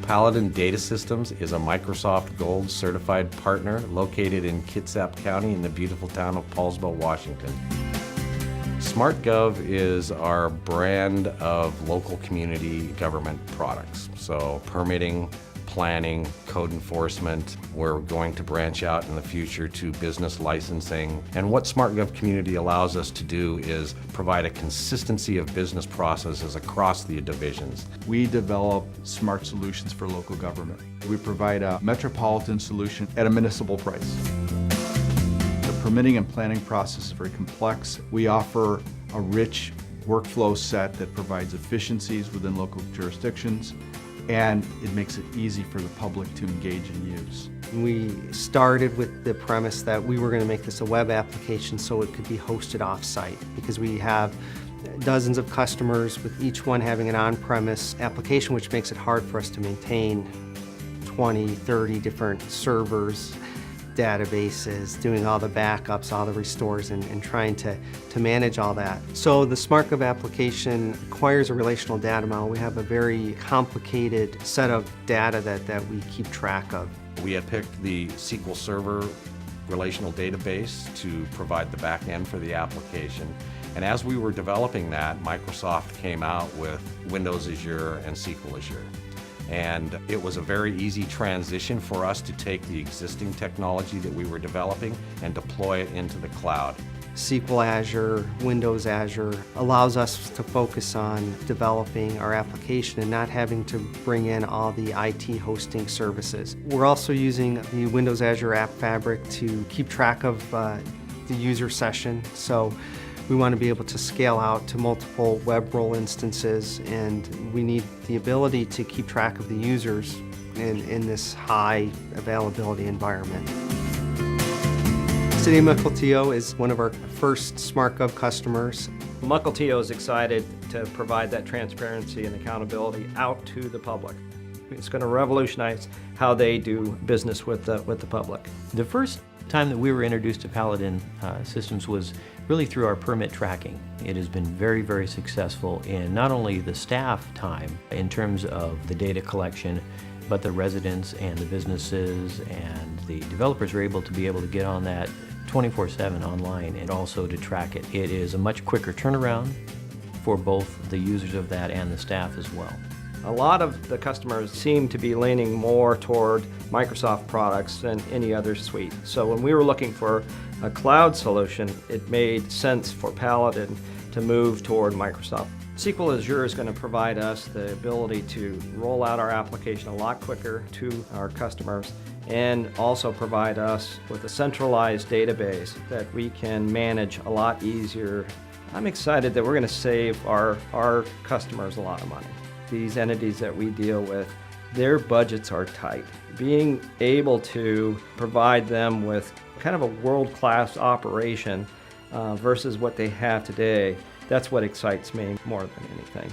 Paladin Data Systems is a Microsoft Gold certified partner located in Kitsap County in the beautiful town of Paulsville, Washington. SMARTGov is our brand of local community government products. So permitting, planning, code enforcement. We're going to branch out in the future to business licensing. And what SMARTGov Community allows us to do is provide a consistency of business processes across the divisions. We develop smart solutions for local government. We provide a metropolitan solution at a municipal price. The permitting and planning process is very complex. We offer a rich workflow set that provides efficiencies within local jurisdictions, and it makes it easy for the public to engage and use. We started with the premise that we were going to make this a web application so it could be hosted off-site, because we have dozens of customers with each one having an on-premise application, which makes it hard for us to maintain 20, 30 different servers, databases, doing all the backups, all the restores, and trying to manage all that. So the SMARTGov application requires a relational data model. We have a very complicated set of data that we keep track of. We had picked the SQL Server relational database to provide the back end for the application. And as we were developing that, Microsoft came out with Windows Azure and SQL Azure. And it was a very easy transition for us to take the existing technology that we were developing and deploy it into the cloud. SQL Azure, Windows Azure allows us to focus on developing our application and not having to bring in all the IT hosting services. We're also using the Windows Azure App Fabric to keep track of the user session. So we want to be able to scale out to multiple web role instances, and we need the ability to keep track of the users in this high availability environment. City of Mukilteo is one of our first SMARTGov customers. Mukilteo is excited to provide that transparency and accountability out to the public. It's going to revolutionize how they do business with the public. The first time that we were introduced to Paladin Systems was really through our permit tracking. It has been very, very successful in not only the staff time in terms of the data collection, but the residents and the businesses and the developers are able to get on that 24/7 online and also to track it. It is a much quicker turnaround for both the users of that and the staff as well. A lot of the customers seem to be leaning more toward Microsoft products than any other suite. So when we were looking for a cloud solution, it made sense for Paladin to move toward Microsoft. SQL Azure is going to provide us the ability to roll out our application a lot quicker to our customers, and also provide us with a centralized database that we can manage a lot easier. I'm excited that we're going to save our customers a lot of money. These entities that we deal with, their budgets are tight. Being able to provide them with kind of a world-class operation versus what they have today, that's what excites me more than anything.